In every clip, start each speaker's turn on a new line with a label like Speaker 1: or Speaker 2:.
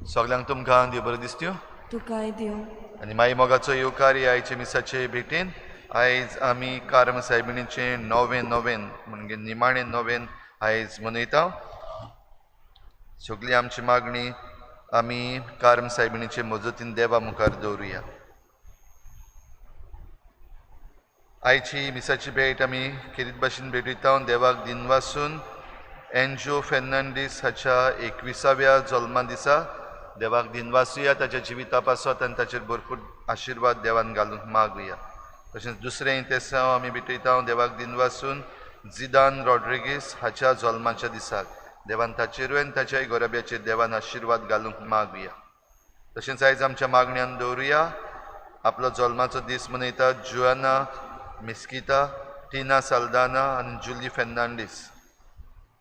Speaker 1: सगळ्यांक तुमकां देव बरें दिसत्यो.
Speaker 2: तुकाय देव.
Speaker 1: आनी माई मोगाचो येवकारी आयचे मिसाचे भेटेन आयज आमी कार्म सायबिणीचें नोवेन म्हणजे निमाणें नोवेन आयज मनयता. सगळी आमची मागणी आमी कार्म सायबिणीचे मजतीन देवा मुखार दवरुया. आयची मिसाची भेट आमी खेरीत भाशेन भेटयता देवाक दिनवासून एन्जो फेर्नांडीस हाच्या 21व्या जल्मा दिसा देवाक दिनवासुया, ताच्या जिविता पासत आनी ताचेर भरपूर आशिर्वाद देवान घालूंक मागुया. तशेंच दुसरें तेसांव आमी भेटयता देवाक दिनवासून जिदान रॉड्रिगीस हाच्या जल्माच्या दिसाक देवान ताचेरूय आनी ताच्याय गोरब्याचेर देवान आशिर्वाद घालूंक मागुया. तशेंच आयज आमच्या मागण्यांत दवरुया आपलो जल्माचो दीस मनयतात जुआना मिस्किता, टिना साल्दाना आनी जुली फेर्नांडीस.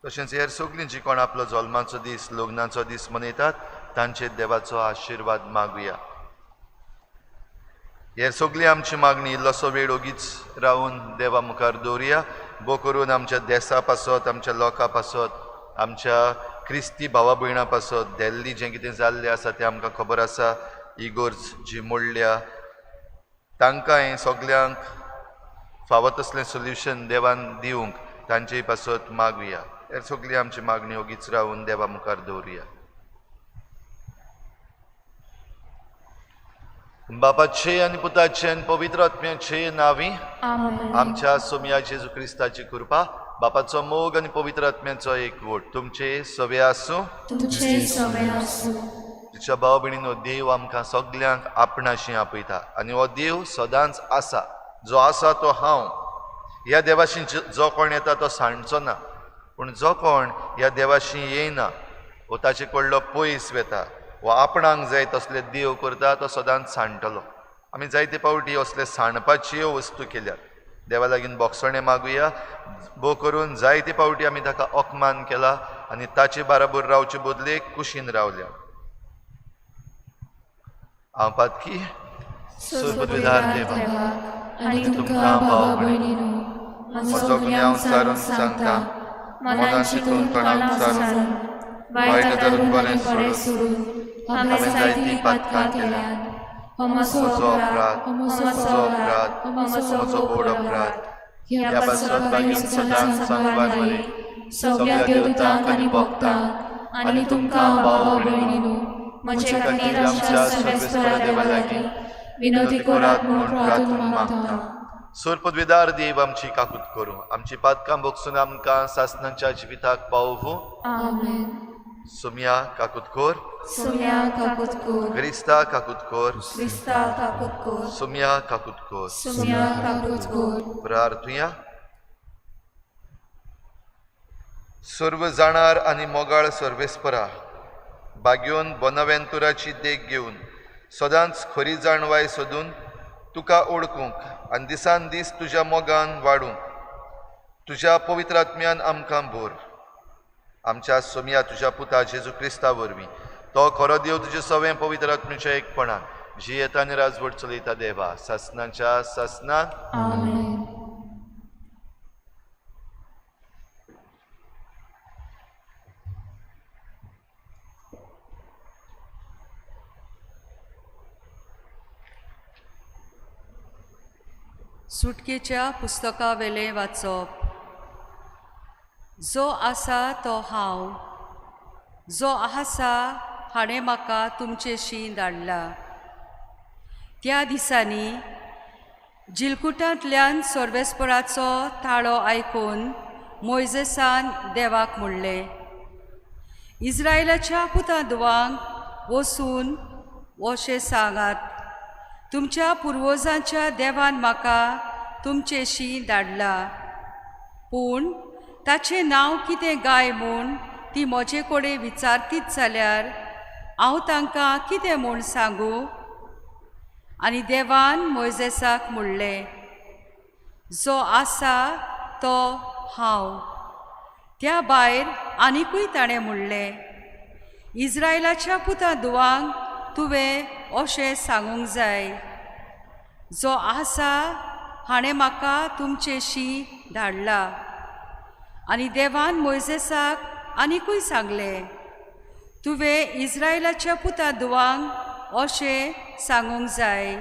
Speaker 1: तशेंच हेर सगळीं जीं कोण आपलो जल्माचो दीस लग्नाचो दीस मनयतात तांचेर देवाचो आशिर्वाद मागुया. हेर सगळी आमची मागणी इल्लोसो वेळ ओगीच रावन देवा मुखार दवरुया. बो करून आमच्या देशा पासत, आमच्या लोकां पासत, आमच्या क्रिस्ती भावा भयणां पासत दिल्ली जें कितें जाल्लें आसा तें आमकां खबर आसा. इगोर्ज जी मोडल्या तांकां हें सगल्यांक फावो तसलें सोल्युशन देवान दिवंक तांचेय पासत मागुया. हेर सगळी आमची मागणी ओगीच रावन देवा मुखार दवरुया. बापाचे आनी पुताचे आनी पवित्र आत्म्याचे नांवी आमच्या सोम्या जेजू क्रिस्ताची कृपा, बापाचो मोग आनी पवित्र आत्म्याचो एकवट तुमचे सवे आसूं. तुमच्या भाव भयणीनो, देव आमकां सगल्यांक आपणाशी आपयता आनी हो देव सदांच आसा. जो आसा तो हांव. ह्या देवाशी जो कोण येता तो सांडचो ना, पूण जो कोण ह्या देवाशी येयना वो ताचे कडलो पयस वेता वो आपणाक जाय तसले देव करता तो सदांच सांडटलो. आमी जायते फावटी असले सांडपाच्यो वस्तू केल्यात. देवा लागीं बोगसणें मागुया. बो करून जायते फावटी आमी ताका अपमान केला आनी ताचे बाराबर रावचे बदलेक कुशीन रावल्या. हांव पातकी सुरपतविधार देवा
Speaker 3: आनी तुमकां भाव भयणीनो, म्हजो गुन्यांव सारून सांगता, मनान चिंतून तोंडान सारून वायट धरून बरें सोडून हांवें जायतीं पातकां केल्यात. हो म्हजो अपराध, म्हजो व्हड अपराध. ह्या पासत लागीं सदांच सांगवार मरे सगळ्या देवतांक आनी भक्तांक आनी तुमकां भाव भयणीनो, म्हजे खातीर आमच्या सर्वेस्परा देवा लागीं विनोदी करात म्हूण प्रार्थना मागता.
Speaker 1: सुरपतविधार देव आमची काकूत करूं, आमची पातकां भोगसून आमकां सासणाच्या जिविताक पावोवूं.
Speaker 3: आमेन.
Speaker 1: सोम्या काकूत कोर,
Speaker 3: सोम्या काकूत कोर,
Speaker 1: क्रिस्ता काकूत कोर,
Speaker 3: क्रिस्ता काकूत कोर,
Speaker 1: सोम्या काकूत कोर.
Speaker 3: सोम्या काकूत कोर.
Speaker 1: प्रार्थुया. सर्व जाणार आनी मोगाळ सर्वेस्परा, बाग्योन बोनावेंतुराची देख घेवन सदांच खरी जाणवाय सोदून तुका ओळखूंक आनी दिसान दीस तुज्या मोगान वाडूंक तुज्या पवित्र आत्म्यान आमकां भर. आमच्या सोमिया तुज्या पुता जेजू क्रिस्ता वरवीं तो खरो देव तुजे सवें पवित्र आत्म्याच्या एकपणान जी येता आनी राजवट चलयता देवा सासनाच्या सासनान.
Speaker 3: आमेन.
Speaker 2: सुटकेच्या पुस्तका वेले वाचप. जो आसा तो हांव, जो आसा हाणें म्हाका तुमचेशी धाडला. त्या दिसांनी जिलकुटांतल्यान सोर्वेस्पराचो ताळो आयकून मोइजेसान देवाक म्हणलें, इस्रायेलाच्या पुतांदवांक वचून अशें सांगात, तुमच्या पुर्वजांच्या देवान म्हाका तुमचेशी धाडला. पूण ताचें नांव कितें गाय म्हूण ती म्हजे कडेन विचारतीत जाल्यार हांव तांकां कितें म्हूण सांगू. आनी देवान मोइजेसाक म्हणलें, जो आसा तो हांव. त्या भायर आनिकूय ताणें म्हणलें, इस्रायेलाच्या पुतांदवांक तुवें अशें सांगूंक जाय, जो आसा हाणें म्हाका तुमचेशी धाडला. आनी देवान मोइजेसाक आनिकूय सांगलें, तुवें इस्रायेलाच्या पुतांदवांक अशें सांगूंक जाय,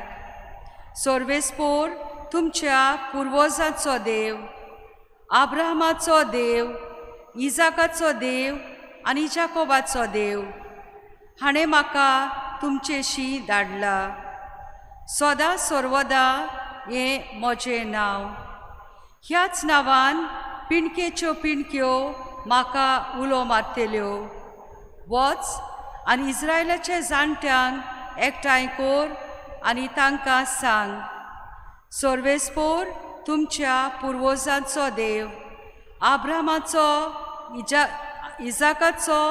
Speaker 2: सोर्वेस्पोर तुमच्या पुर्वजांचो देव, आब्राहमाचो देव, इजाकाचो देव आनी जाकोबाचो देव हाणें म्हाका तुमचेशी धाडला. सदां सर्वदा हें म्हजें नांव. ह्याच नांवान पिणकेच्यो पिणक्यो म्हाका उलो मारतल्यो. वच आनी इस्रायेलाच्या जाणट्यांक एकठांय कर आनी तांकां सांग, सोर्वेस्पोर तुमच्या पुर्वजांचो देव, आब्राहमाचो, इजाकाचो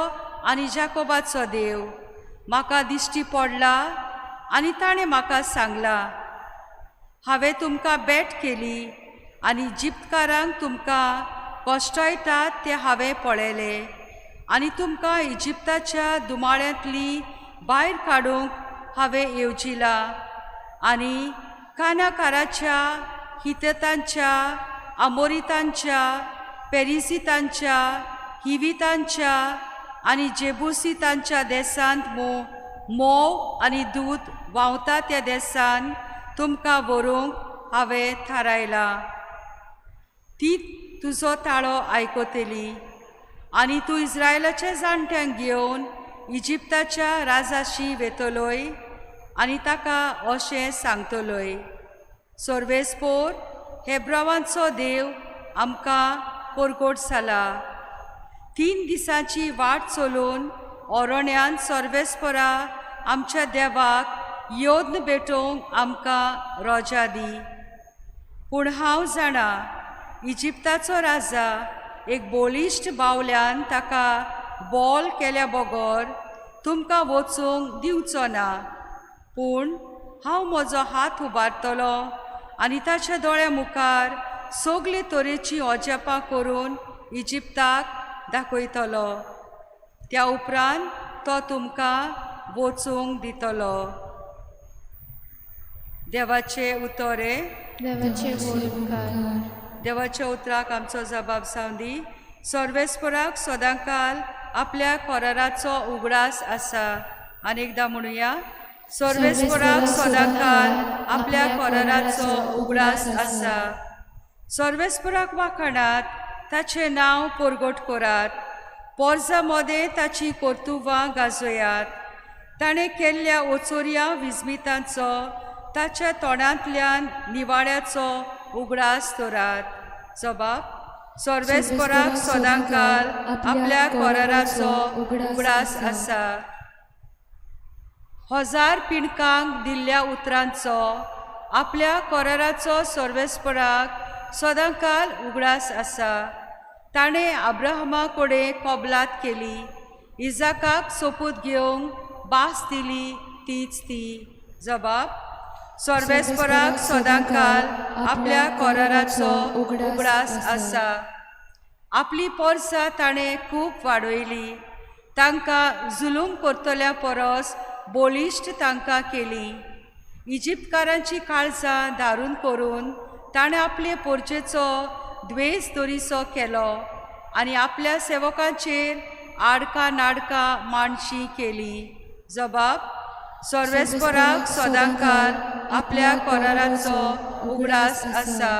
Speaker 2: आनी जाकोबाचो देव म्हाका दिश्टी पडला आनी ताणें म्हाका सांगलां, हांवें तुमकां भेट केली आनी इजिप्तकारांक तुमकां कश्टां येतात ते हांवें पळयलें आनी तुमकां इजिप्ताच्या दुमाळ्यांतली भायर काडूंक हांवें येवजिलां आनी कानाकाराच्या, हितेतांच्या, आमोरितांच्या, पेरिसितांच्या, हिवितांच्या आनी जेबुसितांच्या देसांत मोव आनी दूद व्हांवता त्या देसान तुमकां व्हरूंक हांवें थारायलां. ती तुजो ताळो आयकतली आनी तूं इस्रायेलाच्या जाणट्यांक घेवन इजिप्ताच्या राजाशी वेतलोय आनी ताका अशें सांगतलोय, सोर्वेस्पोर हेब्रावांचो देव आमकां परगट जाला. 3 दिसांची वाट चलून ओरोण्यांत सोर्वेस्पोरा आमच्या देवाक योद्न भेटोवंक आमकां रोजा दी. पूण हांव जाणा, इजिप्ताचो राजा एक बोलिश्ट बावल्यान ताका बॉल केल्या बगोर तुमकां वचूंक दिवचो ना. पूण हांव म्हजो हात उबारतलो आनी ताच्या दोळ्या मुखार सगले तरेची अजापां करून इजिप्ताक दाखयतलो. त्या उपरांत तो तुमकां वचूंक दितलो. देवाचे उतोरे. देवाच्या उतराक आमचो जबाब सावंदी. सोर्वेस्पोराक सदांकाल आपल्या कोराराचो उगडास आसा. आनी एकदां म्हणुया, सोर्वेस्पोराक सदांकाल आपल्या कोराराचो उगडास आसा. सोर्वेस्पोराक वाखाणात, ताचें नांव परगट करात. पोरजा मोदें ताची कर्तुवां गाजोयात. ताणें केल्ल्या ओचोऱ्या विजमितांचो ताच्या तोंडांतल्यान निवाड्याचो उगडास धरात. जबाब, सोर्वेस्पोराक सदांकाल आपल्या कोराराचो उगडास आसा. 1000 पिणकांक दिल्ल्या उतरांचो आपल्या कोराराचो सोर्वेस्पोराक सदांकाल उगडास आसा. ताणें अब्राहमा कडेन कबलात केली, इजाकाक सोपूत घेवंक भास दिली तीच ती. जबाब, सर्वेस्पराक सदांकाल आपल्या कोराराचो उगडास आसा. आपली पोरसां ताणें खूब वाडयली. तांकां जुलूम करतल्या परस बोलिश्ट तांकां केली. इजिप्तकारांची काळजां दारून करून ताणें आपले पोरचेचो द्वेस दोरीसो केलो आनी आपल्या सेवकांचेर आडकां नाडकां मांडशी केली. जबाब: सर्वेस्पराक सदांकाल आपल्या कोराराचो उगडास आसा.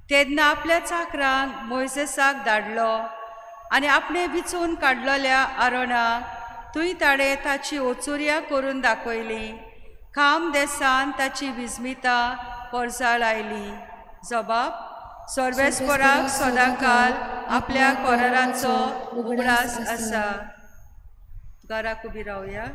Speaker 2: तेन्ना आपल्या चाकरांक मोइसेसाक धाडलो आनी आपणे विचून काडलेल्या आरोणाक थंय ताणें ताची ओचुऱ्या करून दाखयली. खाम देसान ताची विस्मिता परसाळ आयली. जबाब: सर्वेस्पराक सदांकाल आपल्या कोराराचो उगडास आसा. घराक उबी रावया.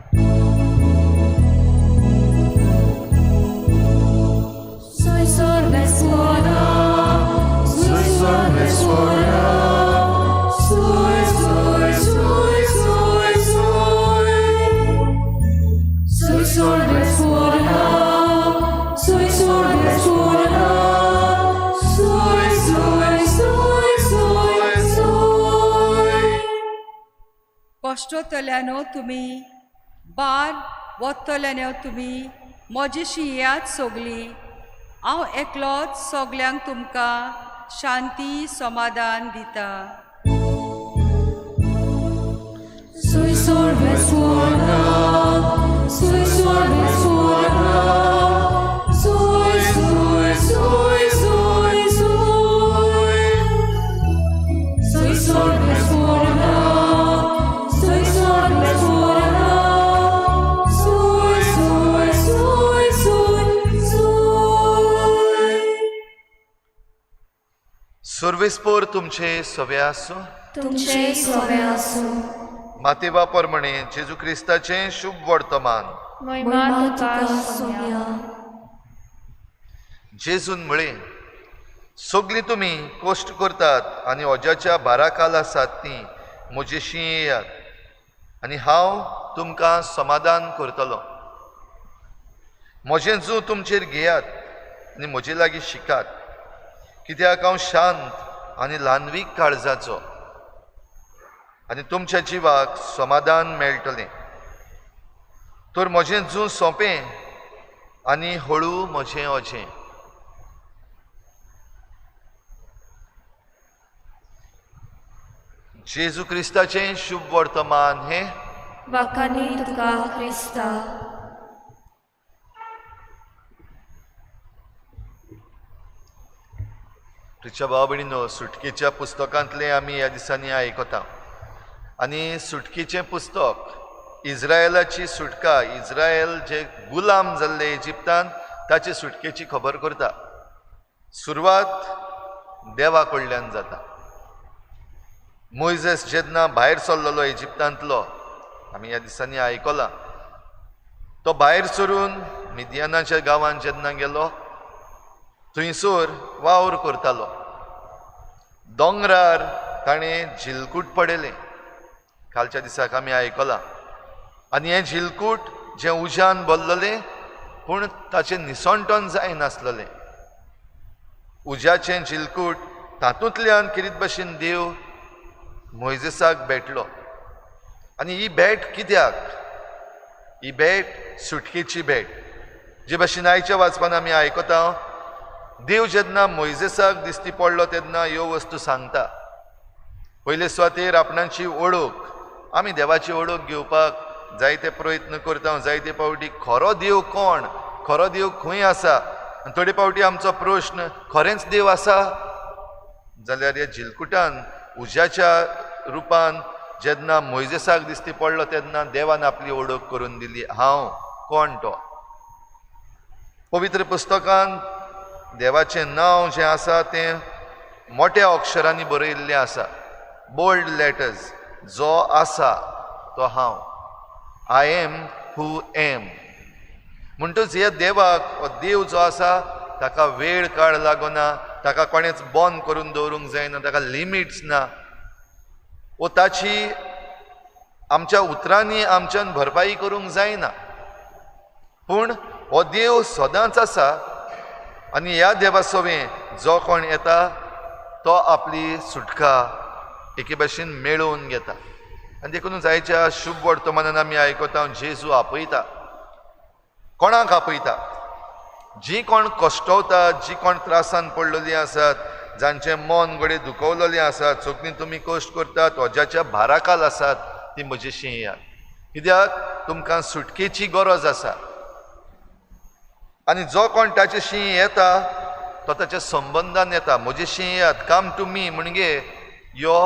Speaker 2: कश्टतल्यानो तुमी, बार वतल्यानो तुमी, म्हजीशी याद सोगली. हांव एकलोच सोगल्यांक तुमकां शांती समाधान दिता.
Speaker 1: सर्वेस्पोर तुमचे सवे आसूं.
Speaker 3: तुमचे सवे आसूं.
Speaker 1: मातेवा परमणे जेजू क्रिस्ताचें शुभ वर्तमान.
Speaker 3: महिमा तुका सोम्या.
Speaker 1: जेजून म्हळें, सगलीं तुमी कश्ट करतात आनी ओज्याच्या भाराखाल आसात तीं म्हजेशी येयात आनी हांव तुमकां समाधान करतलों. म्हजें जू तुमचेर घेयात आनी म्हजे लागीं शिकात, कित्याक हांव शांत आनी ल्हानवीक काळजाचो आनी तुमच्या जिवाक समाधान मेळटलें. तर म्हजें जू सोंपें आनी हळू म्हजें ओझें. जेजू क्रिस्ताचें शुभ वर्तमान हें
Speaker 3: वाखाणी तुका क्रिस्ता.
Speaker 1: तुझ्या भाव भयणीनो, सुटकेच्या पुस्तकांतलें आमी ह्या दिसांनी आयकता आनी सुटकेचें पुस्तक इस्रायलाची सुटका, इस्रायल जे गुलाम जाल्ले इजिप्तान ताचे सुटकेची खबर करता. सुरवात देवा कडल्यान जाता. मोइसेस जेन्ना भायर सरलेलो इजिप्तांतलो, आमी ह्या दिसांनी आयकलां, तो भायर सरून मिदियानाच्या गांवांत जेन्ना गेलो थंयसर वावर करतालो. दोंगरार ताणें झिलकूट पडयलें, कालच्या दिसाक आमी आयकलां. आनी हें झिलकूट जें उज्यान भरलेलें पूण ताचें निसंटन जायनासलेलें. उज्याचें झिलकूट, तातूंतल्यान कितें भाशेन देव मोइसेसाक भेटलो. आनी ही भेट कित्याक? ही भेट सुटकेची भेट. जे भाशेन आयच्या वाचपान आमी आयकता, देव जेन्ना मोइसेसाक दिश्टी पडलो तेन्ना ह्यो वस्तू सांगता. पयले सुवातेर आपणाची ओळख. आमी देवाची ओळख घेवपाक जायते प्रयत्न करता. जायते फावटी खरो देव कोण, खरो देव खंय आसा, आनी थोडे फावटी आमचो प्रश्न, खरेंच देव आसा? जाल्यार ह्या झिलकुटान उज्याच्या रुपान जेन्ना मोइसेसाक दिश्टी पडलो तेन्ना देवान आपली ओळख करून दिली. हांव कोण तो. पवित्र पुस्तकांत देवाचें नांव जें आसा तें मोठ्या अक्षरांनी बरयल्लें आसा, बोल्ड लेटर्स. जो आसा तो हांव. I am who am. म्हणटच ह्या देवाक, हो देव जो आसा ताका वेळ काळ लागना, ताका कोणेच बंद करून दवरूंक जायना, ताका लिमिट्स ना. वो ताची आमच्या उतरांनी आमच्यान भरपाई करूंक जायना. पूण हो देव सदांच आसा आनी ह्या देवा सोवें जो कोण येता तो आपली सुटका एके भाशेन मेळोवन घेता. आनी देखून जायच्या शुभ वर्तमानान आमी आयकता जेजू आपयता. कोणाक आपयता? जी कोण कश्टवतात, जी कोण त्रासान पडलेलीं आसात, जांचें मन घडये दुखवलेलें आसात, सगळीं तुमी कश्ट करतात, ओज्याच्या भाराखाल आसात, ती म्हजेशी येयात. कित्याक तुमकां सुटकेची गरज आसा. आनी जो कोण ताचेशी येता तो ताच्या संबंधान येता. म्हजेशी येयात, कम टू मी म्हणजे यो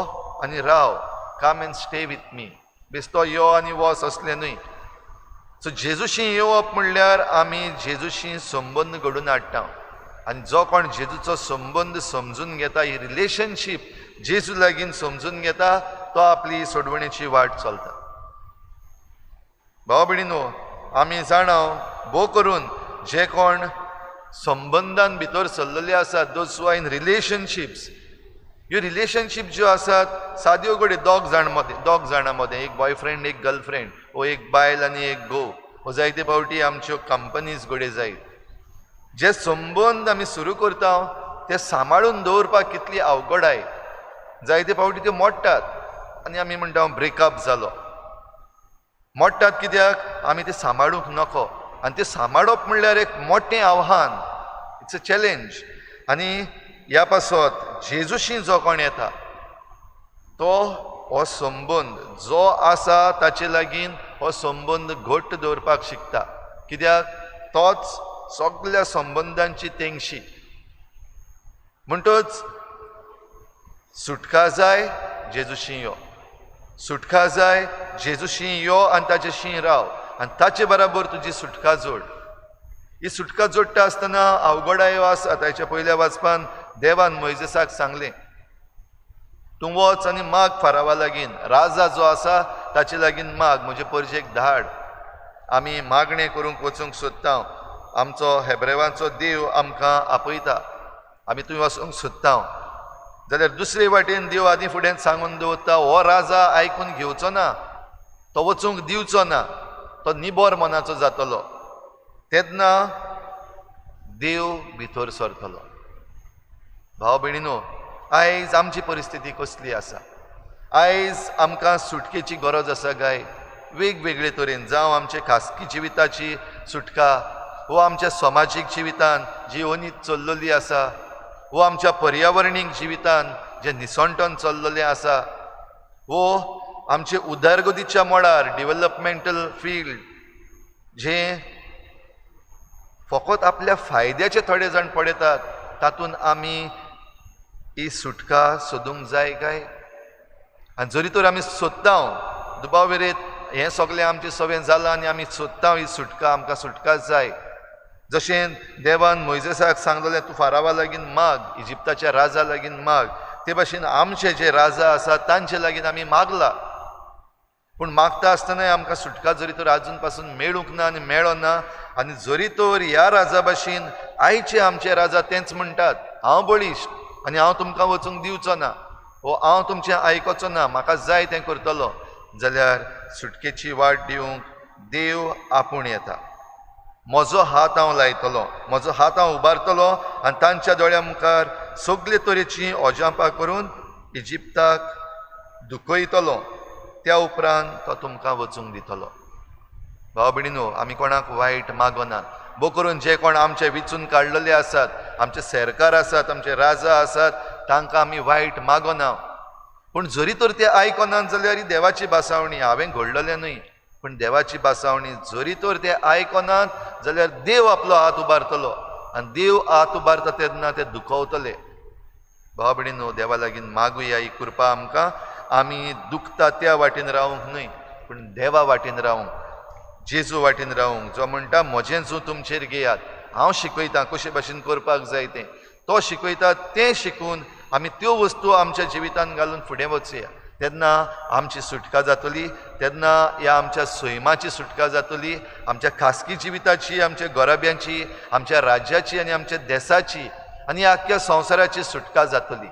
Speaker 1: आनी राव, come and stay with me. बेश्तो यो आनी वच असलें न्हय. सो जेजूशी येवप म्हणल्यार आमी जेजूशी संबंद घडोवन हाडटा. आनी जो कोण जेजूचो संबंद समजून घेता, ही रिलेशनशीप जेजू लागीं समजून घेता, तो आपली सोडवणेची वाट चलता. भाव भयणीनो, आमी जाणाव भोव करून जे कोण संबंधान भितर सरलेले आसात, those who are in relationships, ह्यो रिलेशनशीप ज्यो आसात साद्यो घडये दोग जाणां मदें, एक बॉयफ्रेंड एक गर्लफ्रेंड, वो एक बायल आनी एक घोव, वो जायते फावटी आमच्यो कंपनीज घडये जायत. जे संबंद आमी सुरू करता ते सांबाळून दवरपाक कितली अवघडाय. जायते फावटी त्यो मोडटात आनी आमी म्हणटा ब्रेकअप जालो. मोडटात कित्याक आमी ते सांबाळूंक नको. आनी ते सांबाळप म्हणल्यार एक मोठें आव्हान, इट्स अ चॅलेंज. आनी ह्या पासत जेजूशी जो कोण येता तो हो संबंद जो आसा ताचे लागीं हो संबंद घट्ट दवरपाक शिकता. कित्याक तोच सगळ्या संबंधांची तेंगशी. म्हणटच सुटका जाय जेजूशी यो, सुटका जाय जेजूशी यो आनी ताचेशी राव, आनी ताचे बराबर तुजी सुटका जोड. ही सुटका जोडटा आसतना अवघडायो आसा. ताच्या पयल्या वाचपान देवान मोइजेसाक सांगलें, तूं वच आनी माग फारावा लागीं, राजा जो आसा ताचे लागीं माग, म्हजे परजेक धाड. आमी मागणें करूंक वचूंक सोदता. आमचो हेब्रेवांचो देव आमकां आपयता. आमी थंय वचूंक सोदता जाल्यार दुसरे वाटेन देव आदी फुडें सांगून दवरता, हो राजा आयकून घेवचो ना, तो वचूंक दिवचो ना, तो निबोर मनाचो जातलो. तेन्ना देव भितर सरतलो. भाव भयणीनो, आयज आमची परिस्थिती कसली आसा? आयज आमकां सुटकेची गरज आसा काय? वेगवेगळे तरेन, जावं आमचे खासगी जिविताची सुटका, वो आमच्या समाजीक जिवितान जी अनीत चल्लेली आसा, वो आमच्या पर्यावरणीक जिवितान जे निसंटन चल्लेलें आसा, वो आमचे उदारगतीच्या मळार डेव्हलपमेंटल फील्ड जे फकत आपल्या फायद्याचे थोडे जाण पळयतात, तातूंत आमी ही सुटका सोदूंक जाय काय? आनी जरी तर आमी सोदता दुबाव वेरेत हें सगळें आमचे सवें जालां आनी आमी सोदता ही सुटका, आमकां सुटका जाय. जशें देवान मोइजेसाक सांगलेलें, तूं फारावा लागीं माग, इजिप्ताच्या राजा लागीं माग, ते भाशेन आमचे जे राजा आसात तांचे लागीं आमी मागला. पूण मागता आसतनाय आमकां सुटका जरी तर आजून पासून मेळूंक ना आनी मेळो ना. आनी जरी तर ह्या राजा भाशेन आयचे आमचे राजा तेंच म्हणटात, हांव बळीश आनी हांव तुमकां वचूंक दिवचो ना, वो हांव तुमचें आयकचो ना, म्हाका जाय तें करतलो, जाल्यार सुटकेची वाट दिवंक देव आपूण येता. म्हजो हात हांव लायतलो, म्हजो हात हांव उबारतलो आनी तांच्या दोळ्या मुखार सगळे तरेची ओजापां करून इजिप्ताक दुखयतलो. त्या उपरांत तो तुमकां वचूंक दितलो. भाव भयणीनो, आमी कोणाक वायट मागनात. भोव करून जे कोण आमचे विचून काडलेले आसात, आमचे सरकार आसात, आमचे राजा आसात, तांकां आमी वायट मागना. पूण जरी तर ते आयकनात जाल्यार ही देवाची बासावणी, हांवें घडलेलें न्हय, पूण देवाची बासावणी. जरी तर ते आयकनात जाल्यार देव आपलो हात उबारतलो आनी देव हात उबारता तेन्ना ते दुखवतले. भाव भयणीनो, देवा लागीं मागुया ही कृपा आमकां. आमी दुखता त्या वाटेन रावूंक न्हय, पूण देवा वाटेन रावूंक, जेजू वाटेन रावूंक, जो म्हणटा म्हजें जूं तुमचेर घेयात, हांव शिकयतां कशे भाशेन करपाक जाय तें. तो शिकयता तें शिकून आमी त्यो वस्तू आमच्या जिवितान घालून फुडें वचुया. तेन्ना आमची सुटका जातली. तेन्ना ह्या आमच्या सैमाची सुटका जातली, आमच्या खासगी जिविताची, आमच्या गोराब्यांची, आमच्या राज्याची आनी आमच्या देशाची आनी आख्या संवसाराची सुटका जातली.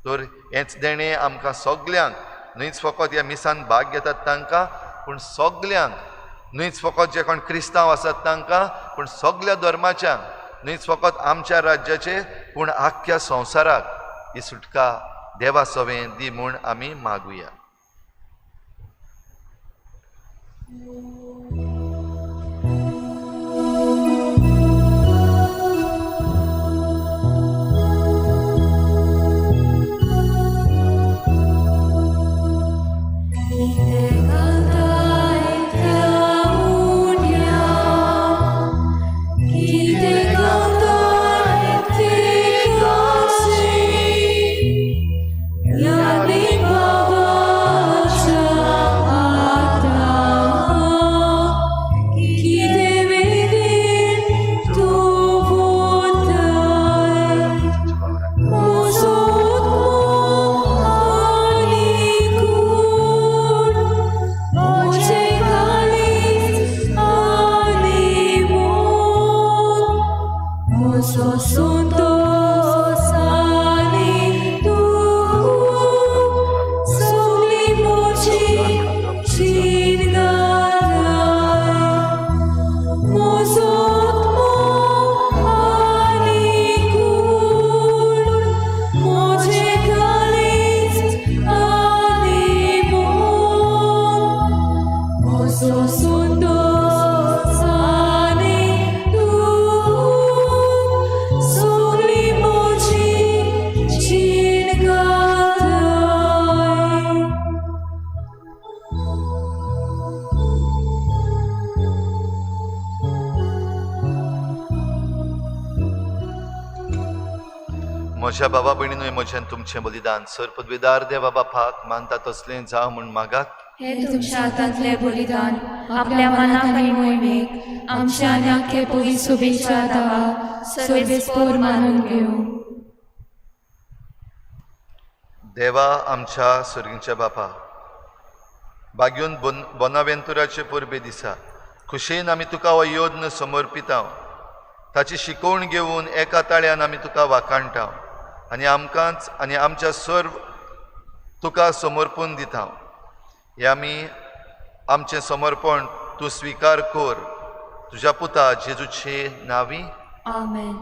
Speaker 1: तर हेंच देणें आमकां सगल्यांक, न्हयच फकत ह्या मिसान भाग घेतात तांकां, पूण सगल्यांक न्हयच फकत जे कोण क्रिस्तांव आसात तांकां, पूण सगळ्या धर्माच्यांक, न्हयच फकत आमच्या राज्याचे पूण आख्ख्या संवसाराक ही सुटका देवा सवें दी म्हूण आमी मागुया. म्हज्या बाबा भयणींनूय म्हज्यान तुमचें बलिदान सर पदवीदार देवा बापाक मानता तसलें जावं म्हूण मागात.
Speaker 3: हे तुमच्या हातांतले बलिदान आपल्या मनाक आनी मोहिमेक आमच्या आनी आख्खे पोलीस शुभेच्छा दावा सर्वेस्पोर मानून घेवं.
Speaker 1: देवा आमच्या सुर्गीच्या बापा, बागयून बोनावेंतुराचे परबे दिसा खुशेन आमी तुका हो योद्न समर्पिता. ताची शिकवण घेवन एका ताळ्यान आमी तुका वाखाणटा आनी आमकांच आनी आमच्या सर्व तुका समर्पून दिता. हे आमी आमचें समर्पण तूं स्विकार कर तुज्या पुता जेजूचे नांवी.
Speaker 3: आमेन.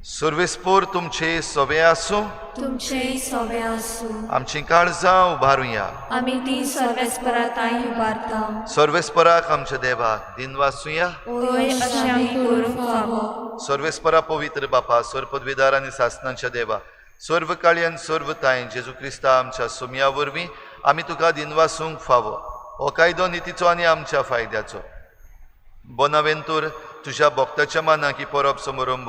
Speaker 1: सर्वेस्पोर तुमचे सवे आसूं.
Speaker 3: तुमचे सवे आसूं.
Speaker 1: आमची काळजां उबारुया.
Speaker 3: आमी ती सर्वेस्पराताय उबारता.
Speaker 1: सर्वेस्पराक आमच्या देवाक दिनवासुया.
Speaker 3: ओय अशें आमी करूंक फावो.
Speaker 1: सर्वेस्परा पवित्र बापा, सर पदवीदार आनी सासणांच्या देवा, सर्व काळी आनी सर्व ताय जेजू क्रिस्ता आमच्या सुमया वरवीं आमी तुका दिनवासूंक फावो. हो कायदो नितीचो आनी आमच्या फायद्याचो. बोनावेंतूर तुज्या भक्ताच्या मानाक ही परब समारंभ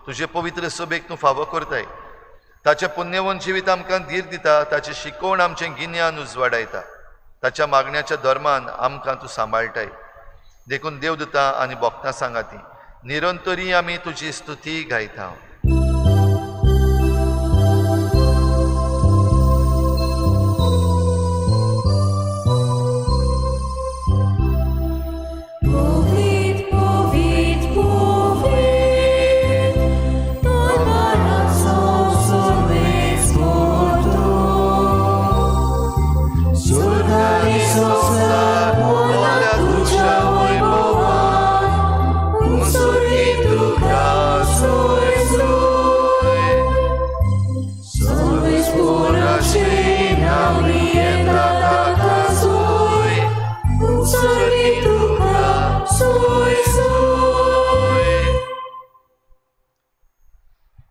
Speaker 1: तुजे पवित्र सभेक तूं फावो करताय. ताचें पुण्यवन जिवीत आमकां धीर दिता. ताची शिकवण आमचें गिन्यान उजवाडायता. ताच्या मागण्याच्या धर्मान आमकां तूं सांबाळटाय. देखून देवदूतां आनी भक्तां सांगाती निरंतरी आमी तुजी स्तुती गायता.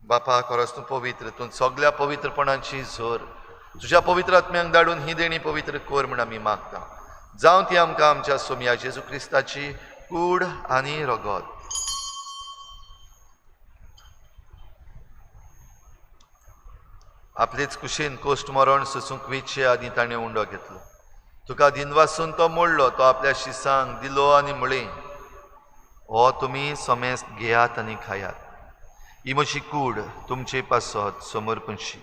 Speaker 1: बापा खरोच तूं पवित्र, तूं सगळ्या पवित्रपणाची झोर तुज्या पवित्र आत्म्यांक धाडून ही देणी पवित्र कोर म्हण आमी मागता. जावं ती आमकां आमच्या सोमया जेजू क्रिस्ताची कूड आनी रगत. आपलेच कुशीन कोश्ट मरण सोसूंक वेचे आनी ताणें उंडो घेतलो. तुका दिनवासून तो मोडलो, तो आपल्या शिसांक दिलो आनी म्हळें, हो तुमी समेस्त घेयात आनी खायात. ही म्हजी कूड तुमचे पासत समर्पणशी.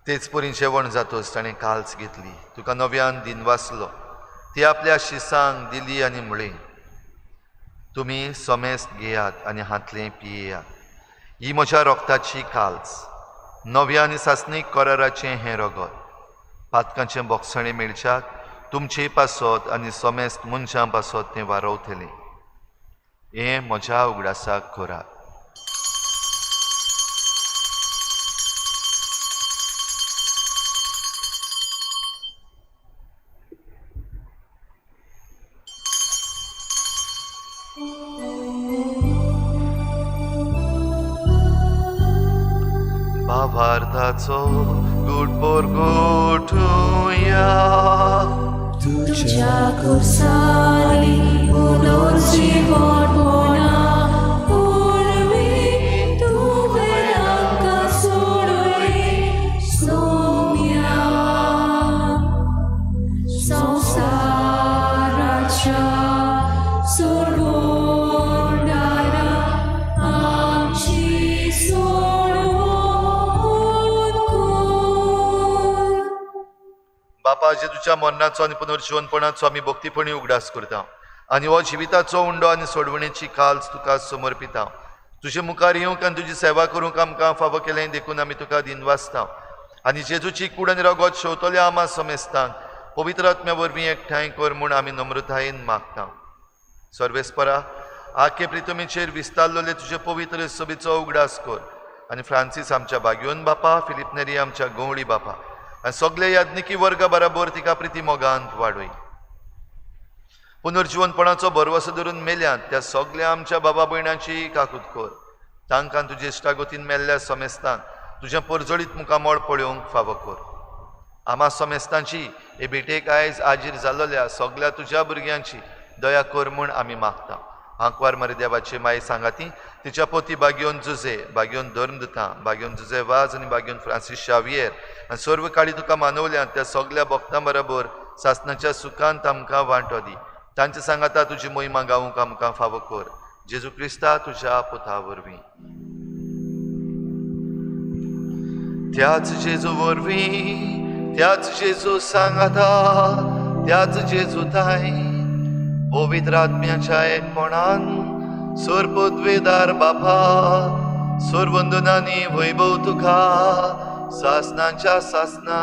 Speaker 1: तेच परी जेवण जातोच ताणें काल्स घेतली, तुका नव्यान दिन वाचलो, ती आपल्या शिसांक दिली आनी म्हळें, तुमी सोमेस्त घेयात आनी हातलें पियेयात. ही म्हज्या रोगताची काल्स, नव्या आनी सासणीक कराराचें हें रगत. पातकांचें बोगसणें मेळच्याक तुमचे पासत आनी सोमेस्त मनशां पासत तें वारवतलें. हें म्हज्या उगडासाक करात. भावार्थाचो गुटपोर गोठुया.
Speaker 3: तुझ्या कुर्साली उलोची मोठपणा उर्वी तुवें आमकां सोडली. सोम्या संवसाराच्या सोडवणारा आमची सोडवण कर.
Speaker 1: बापा, जेजूच्या मरणाचो आनी पुनर्जीवनपणाचो आमी भक्तीपणी उगडास करता आनी हो जिविताचो उंडो आनी सोडवणेची काल्स तुका समर्पिता. तुजे मुखार येवंक आनी तुजी सेवा करूंक आमकां फावो केलें देखून आमी तुका दिनवासता. आनी जेजूची कूड आनी रगत शेवतल्या आमा समेस्तांक पवित्र आत्म्या वरवीं एकठांय कर म्हूण आमी नम्रतायेन मागता. सर्वेस्परा, आखे प्रितमेचेर विस्तारलोले तुजे पवित्र सभेचो उगडास कर आनी फ्रांसीस आमच्या बागयोन बापा, फिलिप नेरी आमच्या गवळी बापा आनी सगळे याज्ञिकी वर्गा बराबर तिका प्रिती मोगांत वाडय. पुनर्जीवनपणाचो भरवसो धरून मेल्यांत त्या सगळ्या आमच्या बाबा भयणांची काकूत कर. तांकां तुजे इश्टागतीन मेल्ल्या समेस्तांक तुजें परजळीत मुखामोळ पळोवंक फावो कर. आमा समेस्तांची हे भेटेक आयज आजीर जाल्ल्या सगळ्या तुज्या भुरग्यांची दया कर म्हूण आमी मागता. आंकवार मरे देवाचे माय सांगाती तिच्या पोती बागयोन जुजे, बागयोन धर्मदुतां, बागयोन जुजे वाज आनी बागयोन फ्रांसीस शावियर आनी सर्व काळी तुका मानवल्यांत त्या सगळ्या भक्तां बरोबर सासणाच्या सुखांत आमकां वांटो दी. तांचे सांगाता तुजी मोहिमा गावूंक आमकां फावो कर. जेजू क्रिस्ता तुज्या पुता वरवीं. त्याच जेजू वरवीं, त्याच जेजू सांगाता, त्याच जेजू ताई पवित्र आत्म्याच्या एकपणान सोरपदवेदार बापा, सोरवंदनांनी वैभव तुका सासणांच्या सासना.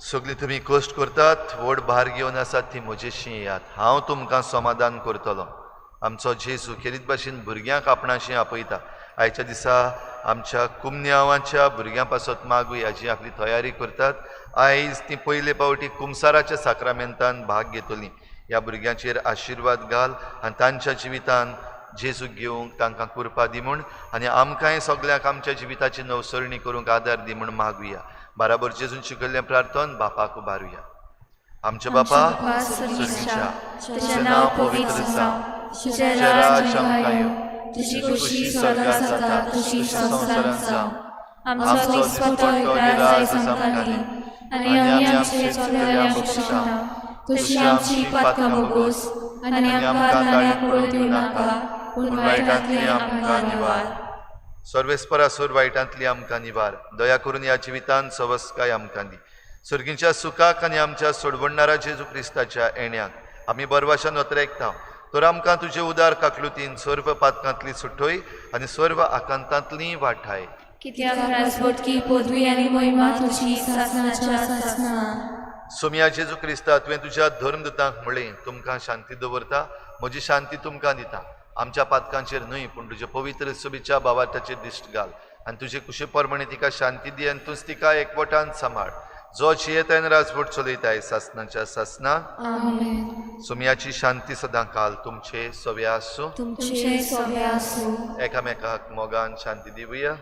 Speaker 1: सगळी तुमी कश्ट करतात, व्हड भार घेवन आसात ती म्हजेशी येयात. हांव तुमकां समाधान करतलो. आमचो जेजू खेरीत भाशेन भुरग्यांक आपणाशी आपयता. आयच्या दिसा आमच्या कुमन्यावांच्या भुरग्यां पासत मागूया जी आपली तयारी करतात. आयज ती पयले पावटी कुमसाराच्या साक्रामेंतान भाग घेतली. ह्या भुरग्यांचेर आशिर्वाद घाल आनी तांच्या जिवितान जेजू घेवंक तांकां कृपा दी म्हूण आनी आमकांय सगळ्यांक आमच्या जिविताची नवसरणी करूंक आदार दी म्हूण मागुया. बराबर जेजून शिकयल्लें प्रार्थन बापाक उबारुया. आमचे बापा सुर्गीच्या, तुजें नांव पवित्र जावं, तुजें राज्य आमकां येवं, तुजी खुशी स्वर्गांत जाता तशी संवसारांत जावं. आमचो दिसपट्टो आज आमकां दी आनी आमी आमचे चुकलेल्यांक बक्षिता तशी आमची पातकां बोगोस आनी आमकां नाण्याक पडूं दिवं नाका, पूण वायटांतली आमकां निवार. सर्वेस्परा सोर वायटांतली आमकां निवार. दया करून ह्या जिवितान सवस्काय आमकां दी. सर्गीच्या सुखाक आनी आमच्या सोडवणारा जेजू क्रिस्ताच्या येण्याक आमी बरवाशान नोतरेकता. तर आमकां तुजे उदार काकलुतीन सर्व पातकांतली सुटोय आनी सर्व आकांतांतली वाठाय.
Speaker 3: कित्याक राजवटकी पदवी आनी महिमा तुजी सासणाच्या सासना.
Speaker 1: सोम्या जेजू क्रिस्ता, तुवें तुज्या धर्मदुतांक म्हळें, तुमकां शांती दवरता, म्हजी शांती तुमकां दिता. आमच्या पातकांचेर न्हय पूण तुजे पवित्र सभेच्या भावार्थाचेर दिश्ट घाल आनी तुजे कुशे परमणे तिका शांती दी आनी तूंच तिका एकवटान सांबाळ. जो जियेतायन राजवट चलयताय सासणाच्या सासना. सोम्याची शांती सदां काल तुमचे सवे आसूं. एकामेकाक मोगान शांती दिवया.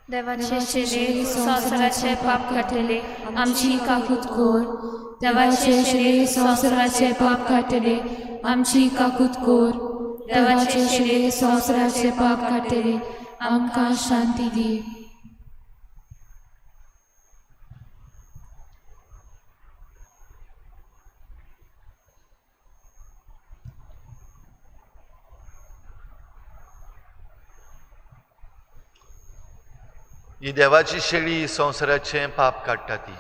Speaker 3: देवाचे शरीर संवसाराचे पाप काडटले आमची काकूत कर. देवाचे शरीर संवसाराचे पाप काडटले आमची काकूत कर. देवाचे शरीर संवसाराचे पाप काडटले आमकां शांती दी.
Speaker 1: ही देवाची शेळी संवसाराचें पाप काडटा ती.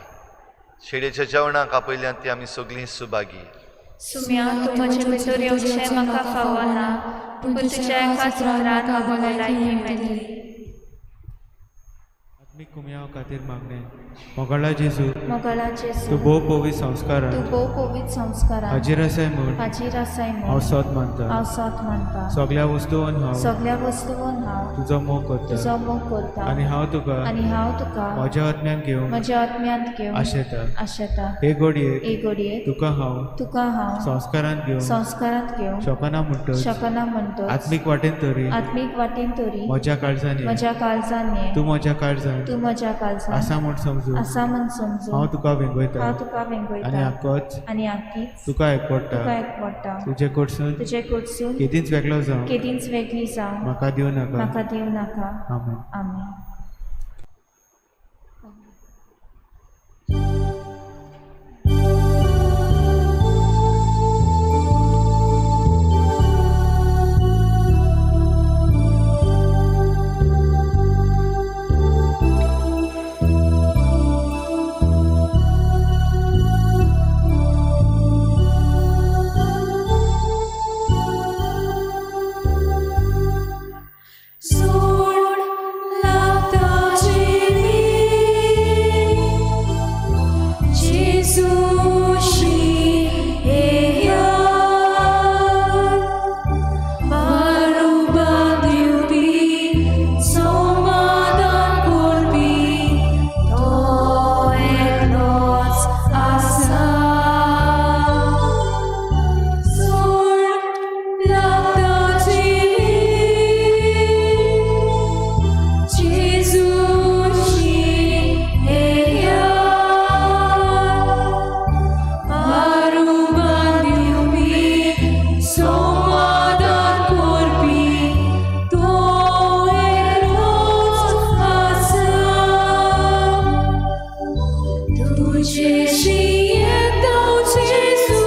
Speaker 1: शेळयेच्या जेवणाक आपयल्यान ती आमी सगळीं सुभागी.
Speaker 3: सुम्या तूं म्हजे भितर येवचें म्हाका फावना, पूण तुज्या एकाच रान म्हाका भलायकी मेळटली.
Speaker 4: आत्मीक कुम्या खातीर मागणें. मोगळा जेजू,
Speaker 3: मोगळा जेजू,
Speaker 4: तूं भोव पवित्र संस्कारान
Speaker 3: तूं भोव पवित्र संस्कारान
Speaker 4: हाजीर आसाय म्हूण
Speaker 3: हाजीर आसाय
Speaker 4: हांव
Speaker 3: म्हूण
Speaker 4: सोत मानता.
Speaker 3: हांव सोत मानता.
Speaker 4: सगळ्या वस्तूंन हांव
Speaker 3: सगळ्या वस्तूंन हांव
Speaker 4: तुजो मोग करता
Speaker 3: तुजो मोग करता.
Speaker 4: आनी हांव तुका
Speaker 3: आनी हांव तुका
Speaker 4: म्हज्या आत्म्यान घेवंक
Speaker 3: म्हज्या आत्म्यांत घेवन
Speaker 4: आशेता.
Speaker 3: आशेता.
Speaker 4: हे घडयेक
Speaker 3: एक घडयेक
Speaker 4: तुका हांव
Speaker 3: तुका हांव
Speaker 4: संस्कारान घेवंक
Speaker 3: संस्कारांत घेवन
Speaker 4: शकना म्हणटच
Speaker 3: शकना म्हणटच
Speaker 4: आत्मीक वाटेन तरी
Speaker 3: आत्मीक वाटेन तरी
Speaker 4: म्हज्या काळजांनी
Speaker 3: म्हज्या काळजान ये.
Speaker 4: तूं म्हज्या काळजान
Speaker 3: तूं म्हज्या काळजान
Speaker 4: आसा म्हूण समजून
Speaker 3: आसा म्हूण समजून
Speaker 4: हांव तुका वेंगयता
Speaker 3: हांव तुका
Speaker 4: आनी
Speaker 3: वेंगयता
Speaker 4: आक्कोच
Speaker 3: आनी आख्खीच
Speaker 4: तुका एकवडटा.
Speaker 3: तुका एकवडटा.
Speaker 4: तुजे कडसून
Speaker 3: तुजे कडसून
Speaker 4: केदींच वेगळो जावं
Speaker 3: केदींच वेगळी जावं
Speaker 4: म्हाका दिवं नाका.
Speaker 3: म्हाका दिवं नाका.
Speaker 4: आमेन.
Speaker 3: आमेन.
Speaker 5: सोड लागता जेजूशी येया बारुबा दिवपी समाधान करपी तो एकलोच आसा. सोड लागता जेजूशी येया बारुबा दिवपी समाधान करपी तो एकलोच आसा. तुजेशी येता जेजू,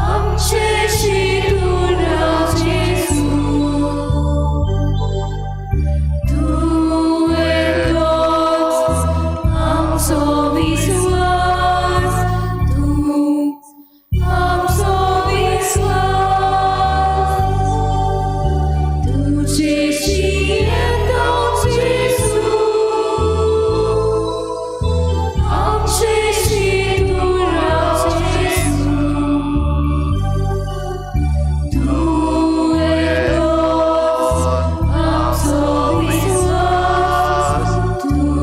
Speaker 5: आमचेशी तूं राव जेजू. तूं एकलोच आमचो विस्वास, तूं आमचो विस्वास. तुजेशी येता जेजू, आमचेशी तूं राव जेजू. तूं एकलोच आमचो विस्वास, तूं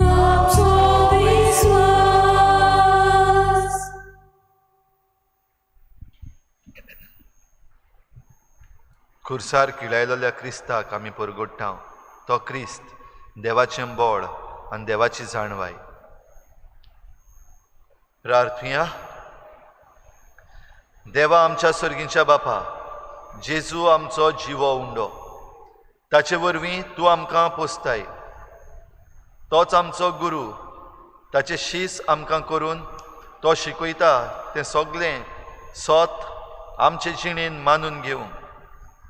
Speaker 5: आमचो विस्वास.
Speaker 1: खुर्सार किळायलोल्या क्रिस्ताक आमी परगट्टाव. तो क्रिस्त देवाचें बोळ आनी देवाची जाणवाय. प्रार्थुया. देवा आमच्या सर्गीच्या बापा, जेजू आमचो जिवो उंडो. ताचे वरवीं तूं आमकां पोसताय. तोच आमचो गुरू. ताचे शीस आमकां करून तो शिकयता तें सगळें सोत आमचे जिणेन मानून घेवंक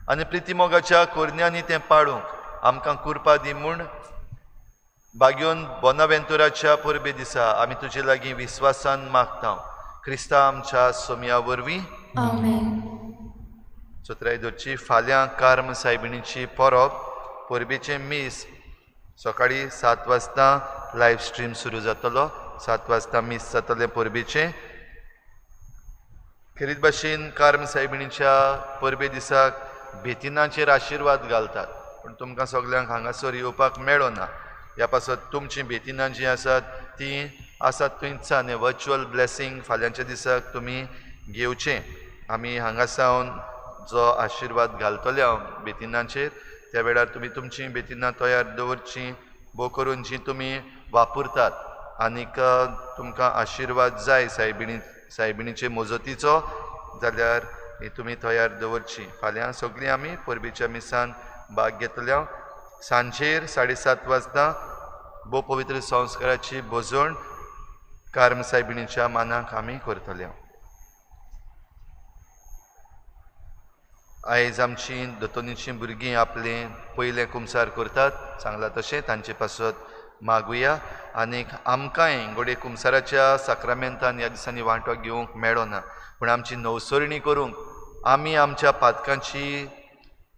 Speaker 1: आनी प्रितीमोगाच्या कोरन्यांनी तें पाळूंक आमकां कुरपा दी म्हूण बागयोन बोनावेंतुराच्या परबे दिसा आमी तुजे लागीं विस्वासान मागता. क्रिस्ता आमच्या सोम्या वरवीं.
Speaker 3: आमेन.
Speaker 1: चतुरायदोची फाल्यां कार्म सायबिणीची परब परबेचें मीस सकाळीं 7 वाजता लायव्ह स्ट्रीम सुरू जातलो. 7 वाजता मीस जातलें परबेचें. खेरीत भाशेन कार्म सायबिणीच्या परबे दिसाक बेतिनाचेर आशिर्वाद घालतात, पूण तुमकां सगल्यांक हांगासर येवपाक मेळो ना. ह्या पासत तुमचीं बेतिनां जीं आसात तीं आसात थंयच आनी वर्च्युअल ब्लेसींग फाल्यांच्या दिसाक तुमी घेवचें. आमी हांगा सावन जो आशिर्वाद घालतले हांव बेतिनाचेर, त्या वेळार तुमी तुमचीं बेतिनां तयार दवरचीं, भोव करून जीं तुमी वापरतात. आनीक तुमकां आशिर्वाद जाय सायबिणीचे मोजतीचो जाल्यार ही तुमी तयार दवरची. फाल्यां सगळीं आमी परबेच्या मिसान भाग घेतल्या. सांजेर 7:30 वाजता भोव पवित्र संस्काराची भोजवण कार्म सायबिणीच्या मानाक आमी करतले. आयज आमची दोतोनीची भुरगीं आपले पयले कुमसार करतात सांगला तशें तांचे पासत मागुया आनीक आमकांय घोडे कुमसाराच्या साक्रामेंतान ह्या दिसांनी वांटो घेवंक मेळो ना पूण आमची नवसोरणी करूंक आमी आमच्या पातकांची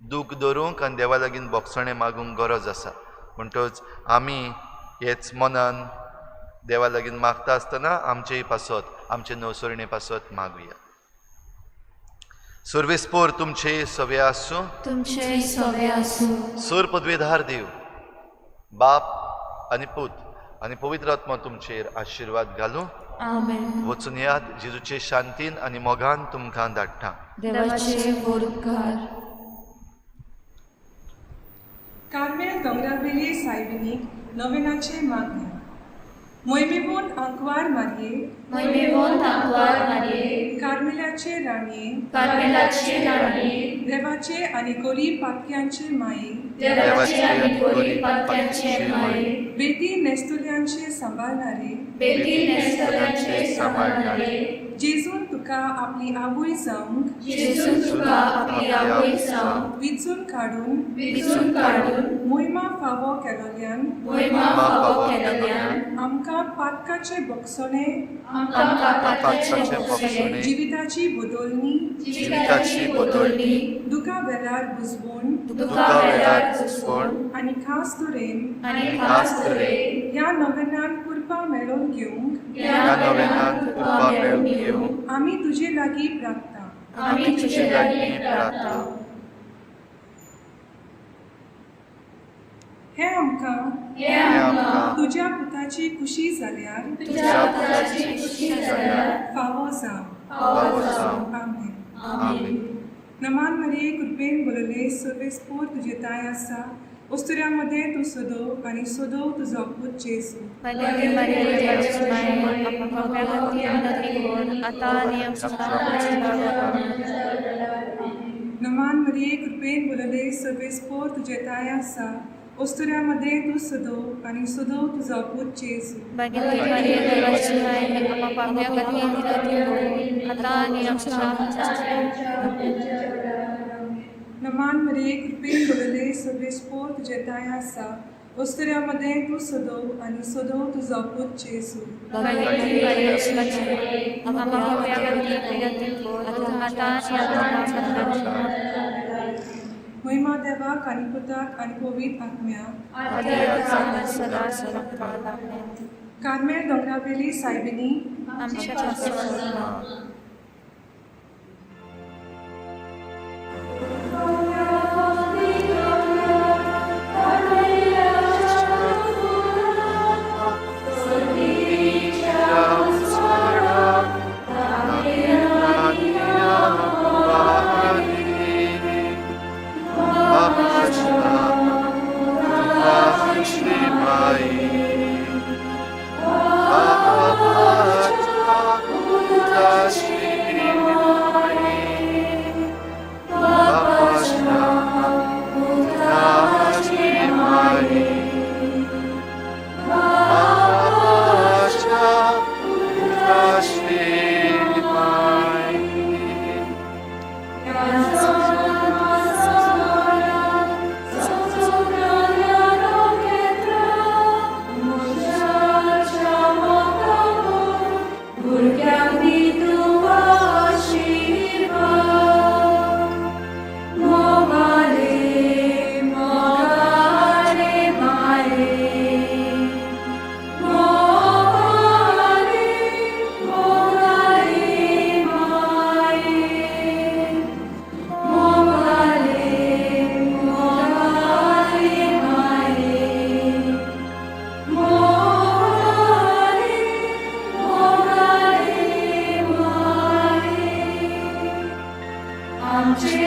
Speaker 1: दूख धरूंक आनी देवा लागीं बोगसणे मागूंक गरज आसा म्हणटच आमी हेच मनान देवा लागीं मागता आसतना आमचेय पासत आमचे नवसोरणे पासत मागुया. सर्वेस्पोर तुमचे सवे आसूं,
Speaker 3: तुमचे सवे आसूं.
Speaker 1: सोर पदवेधार देव बाप आनी पूत आनी पवित्र आत्मा तुमचेर आशिर्वाद घालूं.
Speaker 3: आमेन.
Speaker 1: वचून याद जेजूचे शांतीन आनी मोगान तुमकां धाडटा.
Speaker 3: देवाचे उपकार.
Speaker 6: कार्मेल दोंगरावेले सायबिनीक नोवेनाचे मागणे. मोयमेवून आंकवार मारये,
Speaker 3: मोयमेवून आंकवार मारये,
Speaker 6: कार्मेलाचे राणये,
Speaker 3: कार्मेलाचे राणये,
Speaker 6: देवाचे आनी गोरी पातक्यांचे माये,
Speaker 3: देवाचे आनी गोरी पातक्यांचे माये,
Speaker 6: बेटी नेस्तुल्यांचे सांबाळणारे,
Speaker 3: बेटी नेस्तरांचे सांबाळणारे,
Speaker 6: जेजून तुका आपली आवय जावंक,
Speaker 3: जेजून तुका आपली आवय जावंक,
Speaker 6: विचून
Speaker 3: काडून
Speaker 6: मोहिमा फावो केलोल्यान,
Speaker 3: मोहिमा फावो केलोल्यान,
Speaker 6: आमकां पातकाचे बोगसणे,
Speaker 3: आमकां पातकाचे बोगसणे,
Speaker 6: जिविताची बदलणी,
Speaker 3: जिविताची बदलणी,
Speaker 6: दुका वेळार बुजवून,
Speaker 3: दुका वेळार जुजवून,
Speaker 6: आनी खास तरेन
Speaker 3: आनी खास तरेन
Speaker 6: ह्या नव्यान कृपा मेळोवन घेवंक
Speaker 3: ह्या नव्यान कृपा मेळोवन घेवंक
Speaker 6: आमी तुजे लागीं प्रार्थना.
Speaker 3: आमी तुजे लागीं प्रार्थना.
Speaker 6: हे आमकां तुज्या पुताची खुशी जाल्यार
Speaker 3: तुज्या पुताची खुशी जाल्यार
Speaker 6: फावो जावं.
Speaker 3: फावो जावं.
Speaker 6: आमेन.
Speaker 3: आमेन.
Speaker 6: नमान मरिये कृपेन बोलले सर्वेस्पोर तुजे ताय आसा, उस्तुऱ्यामध्ये तू सोदो आनी सोदो तुजो पूत जेजू.
Speaker 3: Pagdating Maria Jezus Maria, apapagpagati ang natikon, at ani ang
Speaker 6: नमान मरिये कृपेन बोलले सर्वेस्पोर तुजे ताय आसा, उस्तुऱ्यामध्ये तू सोदो आनी सोदो तुजो पूत जेजू.
Speaker 3: Pagdating Maria Jezus Maria, apapagpagati ang natikon, at ani ang
Speaker 6: नमान मरिये कृपेन बोलले सर्वेस्पोर तुजे ताय आसा, उस्तुऱ्यामध्ये तू सोदो आनी सोदो तुजो पूत जेजू.
Speaker 3: Pagdating Maria Jezus Maria, apapagpagati ang natikon, at ani ang
Speaker 6: महिमा देवाक आनी पुताक आनी पवित्र आत्म्याक. कार्मेल दोंगरावेली सायबिनी
Speaker 3: आमच्या शास्त्रात
Speaker 5: आमचे